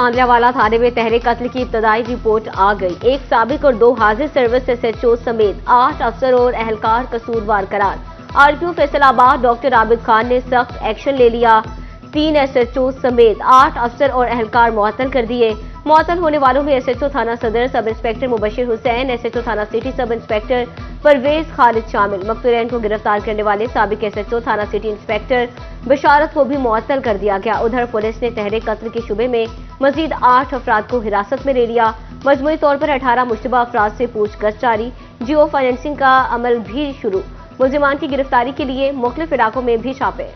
सांदलियावाला थाने में तहरीक कत्ल की इब्तदाई रिपोर्ट आ गई। एक साबिक और 2 हाजिर सर्विस SHO समेत 8 अफसर और अहलकार कसूरवार करार। RPO फैसलाबाद डॉक्टर आबिद खान ने सख्त एक्शन ले लिया। 3 SHO समेत 8 अफसर और अहलकार मुअत्तल कर दिए। मुअत्तल होने वालों में SHO थाना Sadar sub inspector Mubashir Hussain, SHO थाना city sub inspector Parvez Khalid शामिल। मकतूलैन को गिरफ्तार करने वाले साबिक SHO थाना सिटी इंस्पेक्टर बशारत को भी मुअत्तल कर दिया गया। उधर पुलिस ने तहरीक कत्ल के शुबे में मजीद 8 अफराद को हिरासत में ले लिया। मजमूई तौर पर 18 मुश्तबा अफराद से पूछगछ जारी। जियो फाइनेंसिंग का अमल भी शुरू। मुलजिमान की गिरफ्तारी के लिए मुख्तलिफ इलाकों में भी छापे।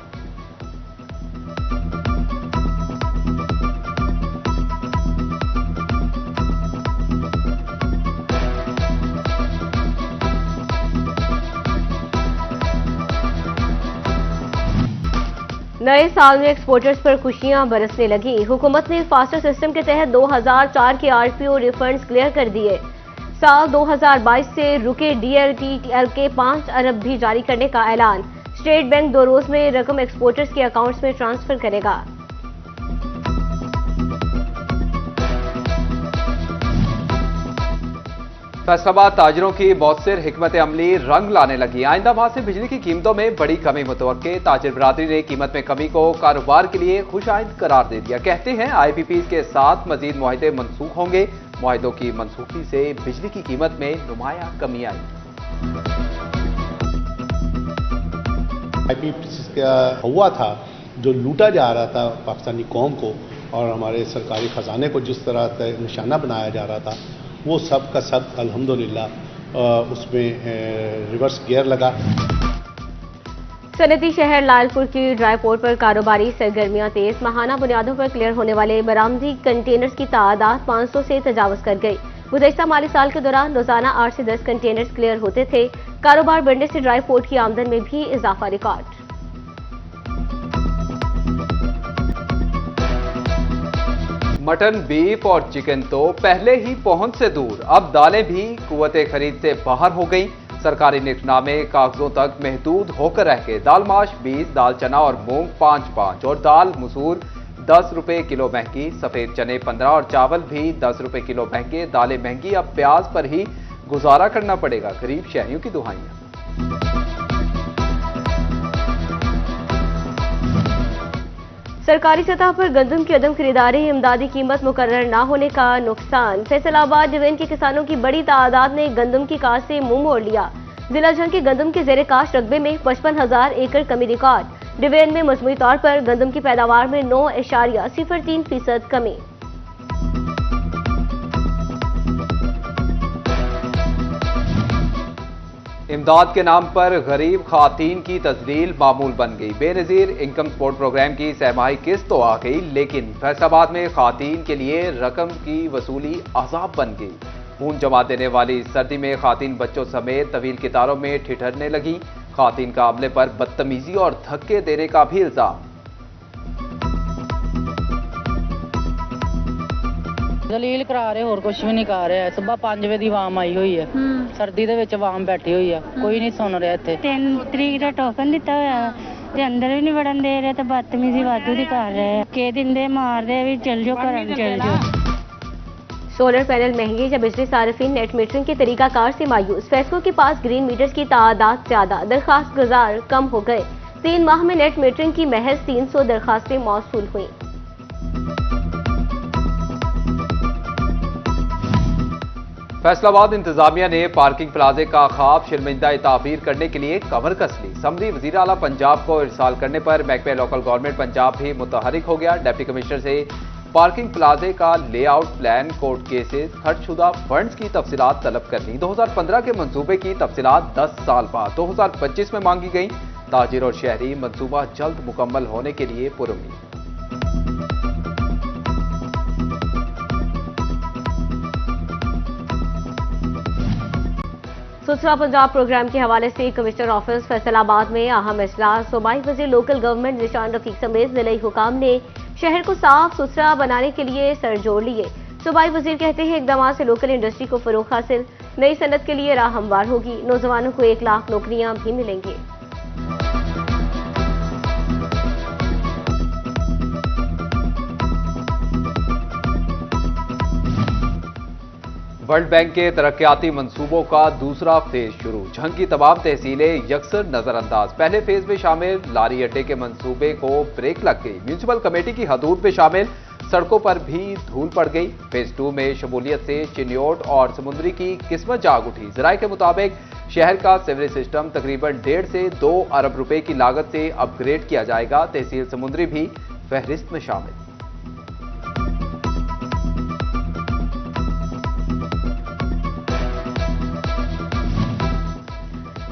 नए साल में एक्सपोर्टर्स पर खुशियां बरसने लगी। हुकूमत ने फास्टर सिस्टम के तहत 2004 के RPO रिफंड्स क्लियर कर दिए। साल 2022 से रुके DLTL के 5 अरब भी जारी करने का ऐलान। स्टेट बैंक 2 रोज में रकम एक्सपोर्टर्स के अकाउंट्स में ट्रांसफर करेगा। फैसलाबाद ताजिरों की मौसर हिकमत अमली रंग लाने लगी। आइंदा माह से बिजली की कीमतों में बड़ी कमी मुतवक्के। ताजिर बरादरी ने कीमत में कमी को कारोबार के लिए खुशाइंद करार दे दिया। कहते हैं IPPs के साथ मजीद मुआहदे मनसूख होंगे। मुआहदों की मनसूखी से बिजली की कीमत में नुमाया कमी आई। IPPs का हुआ था जो लूटा जा रहा था पाकिस्तानी कौम को और हमारे सरकारी खजाने को जिस तरह से निशाना बनाया जा रहा था, वो सब का सब अल्हम्दुलिल्लाह उसमें रिवर्स गियर लगा। सनती शहर लालपुर की ड्राई पोर्ट पर कारोबारी सरगर्मियां तेज। माहाना बुनियादों पर क्लियर होने वाले बरामदी कंटेनर्स की तादाद 500 से तजावज कर गई। गुज़श्ता माली साल के दौरान रोजाना 8 से 10 कंटेनर्स क्लियर होते थे। कारोबार बढ़ने से ड्राई पोर्ट की आमदन में भी इजाफा रिकॉर्ड। मटन, बीफ और चिकन तो पहले ही पहुंच से दूर। अब दालें भी कुव्वते खरीद से बाहर हो गई। सरकारी निकनामे कागजों तक महदूद होकर रह गए। दाल माश 20, दाल चना और मूंग 5-5 और दाल मसूर 10 रुपए किलो महंगी। सफेद चने 15 और चावल भी 10 रुपए किलो महंगे। दालें महंगी, अब प्याज पर ही गुजारा करना पड़ेगा। गरीब शहरियों की दुहाइयां। सरकारी सतह पर गंदम की अदम खरीदारी, इमदादी कीमत मुकर्रर न होने का नुकसान। फैसलाबाद डिवीजन के किसानों की बड़ी तादाद ने गंदम की काश्त से मुंह मोड़ लिया। जिला जंग के गंदम के जेर काश्त रकबे में 55,000 एकड़ कमी रिकॉर्ड। डिवीजन में मजमूई तौर पर गंदम की पैदावार में 9.03% कमी। इमदाद के नाम पर गरीब खातीन की तजलील मामूल बन गई। बेनजीर इनकम सपोर्ट प्रोग्राम की सहमाही किस्त तो आ गई, लेकिन फैसलाबाद में खातीन के लिए रकम की वसूली अजाब बन गई। खून जमा देने वाली सर्दी में खातीन बच्चों समेत तवील कतारों में ठिठुरने लगी। खातीन का अमले पर बदतमीजी और धक्के देने का भी इल्जाम। दलील करा रहे, होर कुछ भी नहीं कर रहे। सुबह 5 ਵਜੇ ਦੀ ਆਵਾਮ ਆਈ ਹੋਈ ਹੈ। ਸਰਦੀ ਦੇ ਵਿੱਚ ਆਵਾਮ ਬੈਠੀ ਹੋਈ ਹੈ, ਕੋਈ ਨਹੀਂ ਸੁਣ ਰਿਹਾ ਇੱਥੇ। 3 ਤਰੀਕ ਦਾ ਟੋਕਨ ਦਿੱਤਾ ਹੋਇਆ ਤੇ ਅੰਦਰ ਵੀ ਨਹੀਂ ਵੜਨ ਦੇ ਰਹੇ ਤੇ ਬਦਤਮੀਜ਼ੀ ਵਾਧੂ ਦੀ ਕਰ ਰਹੇ ਆ। ਕੇ ਦਿੰਦੇ ਮਾਰਦੇ ਵੀ ਚਲ ਜਾਓ ਘਰਾਂ ਨੂੰ ਚਲ जाओ। सोलर पैनल महंगे या बिजली सार्फिन नेट मीटरिंग के तरीकाकार से मायूस। फैसलों के पास ग्रीन मीटर्स की तादाद ज्यादा, दरखास्त गुजार कम हो गए। 3 माह में नेट मीटरिंग की महज 300 दरखास्तें मौसूल हुई। फैसलाबाद इंतजामिया ने पार्किंग प्लाजे का ख्वाब शर्मिंदा ताबीर करने के लिए कमर कस ली। समरी वजीर आला पंजाब को इरसाल करने पर महकमे लोकल गवर्नमेंट पंजाब भी मुतहरिक हो गया। डिप्टी कमिश्नर से पार्किंग प्लाजे का लेआउट प्लान, कोर्ट केसेस, खर्चशुदा फंड्स की तफसीलात तलब करनी। 2015 के मंसूबे की तफसीलात 10 साल बाद 2025 में मांगी गई। ताजिर और शहरी मंसूबा जल्द मुकम्मल होने के लिए पुरुम्मीद। सुथरा पंजाब प्रोग्राम के हवाले से कमिश्नर ऑफिस फैसलाबाद में अहम इजलास। सूबाई वज़ीर लोकल गवर्नमेंट निशान रफीक समेत जिला हुकाम ने शहर को साफ सुथरा बनाने के लिए सर जोड़ लिए। सूबाई वज़ीर कहते हैं इकदाम से लोकल इंडस्ट्री को फरोग हासिल, नई सनत के लिए राह हमवार होगी। नौजवानों को 1 लाख नौकरियां भी मिलेंगी। वर्ल्ड बैंक के तरक्याती मंसूबों का दूसरा फेज शुरू। झंग की तमाम तहसीलें यकसर नजरअंदाज। पहले फेज में शामिल लारी अड्डे के मंसूबे को ब्रेक लग गई। म्यूनिसिपल कमेटी की हदूद में शामिल सड़कों पर भी धूल पड़ गई। फेज 2 में शमूलियत से चिन्योट और समुद्री की किस्मत जाग उठी। जराये के मुताबिक शहर का सीवरेज सिस्टम तकरीबन 1.5 से 2 अरब रुपए की लागत से अपग्रेड किया जाएगा। तहसील समुद्री भी फहरिस्त में शामिल।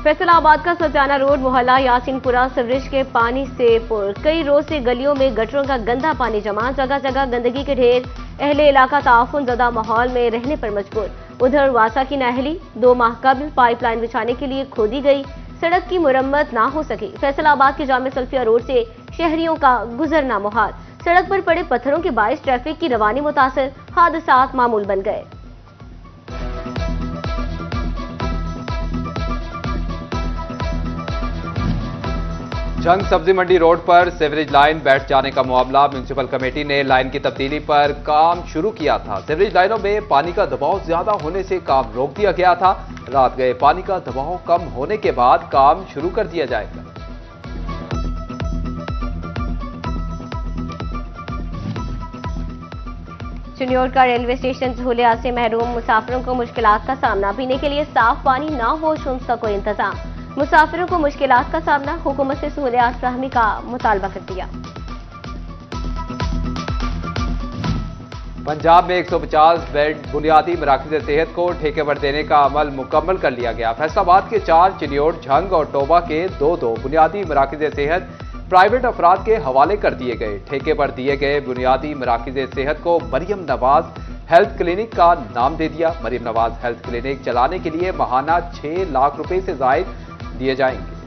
फैसलाबाद का सत्याना रोड मोहल्ला यासीनपुरा सीवरेज के पानी से पुर। कई रोज से गलियों में गटरों का गंदा पानी जमा, जगह जगह गंदगी के ढेर। अहले इलाका ताउन ज़दा माहौल में रहने पर मजबूर। उधर वासा की नाहली 2 माह कबल पाइपलाइन बिछाने के लिए खोदी गई, सड़क की मुरम्मत ना हो सकी। फैसलाबाद के जामे सल्फिया रोड से शहरियों का गुजरना मुहाल। सड़क पर पड़े पत्थरों के बायस ट्रैफिक की रवानी मुतासर, हादसात मामूल बन गए। झंग सब्जी मंडी रोड पर सीवरेज लाइन बैठ जाने का मामला। म्यूनिसिपल कमेटी ने लाइन की तब्दीली पर काम शुरू किया था। सीवरेज लाइनों में पानी का दबाव ज्यादा होने से काम रोक दिया गया था। रात गए पानी का दबाव कम होने के बाद काम शुरू कर दिया जाएगा। चिन्योट का रेलवे स्टेशन सहूलियात से महरूम मुसाफिरों को मुश्किलात का सामना। पीने के लिए साफ पानी ना, वॉशरूम्स का कोई इंतजाम। मुसाफिरों को मुश्किलात का सामना, हुकूमत से सहूलियात फराहमी का मुतालबा कर दिया। पंजाब में 150 बेड बुनियादी मराकज़ सेहत को ठेके पर देने का अमल मुकम्मल कर लिया गया। फैसलाबाद के 4, चिन्योट, झंग और टोबा के 2 बुनियादी मराकज़ सेहत प्राइवेट अफराद के हवाले कर दिए गए। ठेके पर दिए गए बुनियादी मराकज़ सेहत को मरियम नवाज हेल्थ क्लिनिक का नाम दे दिया। मरियम नवाज हेल्थ क्लिनिक चलाने के लिए माहाना 6 लाख रुपए से जायद दिए जाएंगे।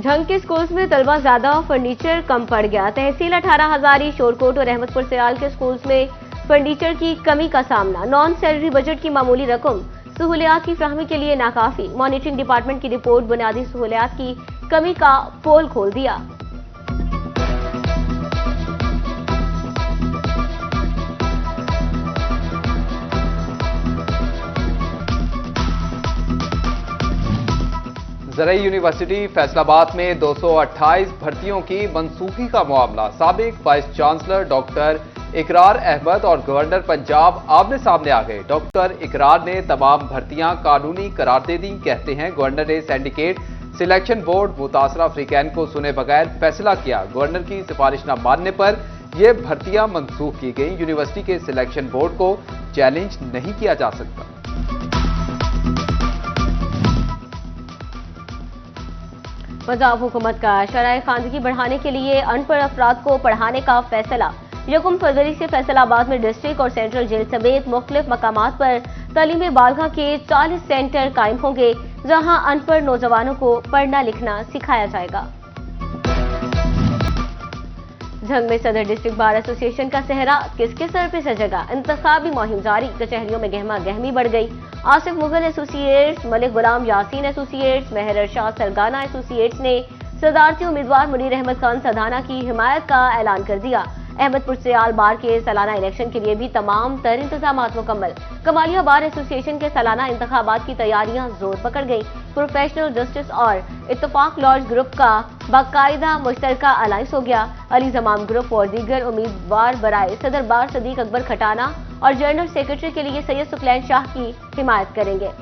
झंग के स्कूल्स में तलबा ज्यादा, फर्नीचर कम पड़ गया। तहसील 18 हजारी, शोरकोट और अहमदपुर सियाल के स्कूल्स में फर्नीचर की कमी का सामना। नॉन सैलरी बजट की मामूली रकम सहूलियात की फ्राहमी के लिए नाकाफी। मॉनिटरिंग डिपार्टमेंट की रिपोर्ट बुनियादी सहूलियात की कमी का पोल खोल दिया। ज़रई यूनिवर्सिटी फैसलाबाद में 228 भर्तियों की मनसूखी का मामला। साबिक वाइस चांसलर डॉक्टर इकरार अहमद और गवर्नर पंजाब आमने सामने आ गए। डॉक्टर इकरार ने तमाम भर्तियां कानूनी करार दे दी। कहते हैं गवर्नर ने सिंडिकेट सिलेक्शन बोर्ड मुतासरा अफ्रीकैन को सुने बगैर फैसला किया। गवर्नर की सिफारिश न मानने पर यह भर्तियां मनसूख की गई। यूनिवर्सिटी के सिलेक्शन बोर्ड को चैलेंज नहीं किया जा सकता। पंजाब हुकूमत का शराय खानदगी बढ़ाने के लिए अनपढ़ अफराद को पढ़ाने का फैसला। 1 फरवरी से फैसलाबाद में डिस्ट्रिक्ट और सेंट्रल जेल समेत मुख्तलिफ मकामात पर तालीम बालगा के 40 सेंटर कायम होंगे, जहां अनपढ़ नौजवानों को पढ़ना लिखना सिखाया जाएगा। झंग में सदर डिस्ट्रिक्ट बार एसोसिएशन का सेहरा किसके सर पे सजेगा। इंतखाबी मुहिम जारी, कचहरियों में गहमा गहमी बढ़ गई। आसिफ मुगल एसोसिएट्स, मलिक गुलाम यासीन एसोसिएट्स, मेहर अरशाद सरगाना एसोसिएट्स ने सदारती उम्मीदवार मुनीर अहमद खान सधाना की हिमायत का ऐलान कर दिया। अहमदपुर सियाल बार के सालाना इलेक्शन के लिए भी तमाम तर इंतजामात मुकम्मल। कमालिया बार एसोसिएशन के सालाना इंतखाबात की तैयारियां जोर पकड़ गई। प्रोफेशनल जस्टिस और इत्तफाक लॉज ग्रुप का बाकायदा मुश्तरका अलायंस हो गया। अली जमाम ग्रुप और दीगर उम्मीदवार बराए सदर बार सदीक अकबर खटाना और जनरल सेक्रेटरी के लिए सैयद सुकलैन शाह की हिमायत करेंगे।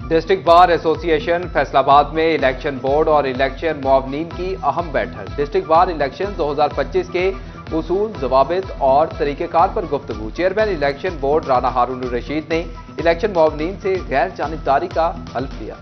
डिस्ट्रिक्ट बार एसोसिएशन फैसलाबाद में इलेक्शन बोर्ड और इलेक्शन मुआवनीन की अहम बैठक। डिस्ट्रिक्ट बार इलेक्शन 2025 के उसूल, जवाबित और तरीक़ेकार पर गुफ्तगू। चेयरमैन इलेक्शन बोर्ड राना हारून रशीद ने इलेक्शन मुआवनीन से गैर जानिबदारी का हल्फ लिया।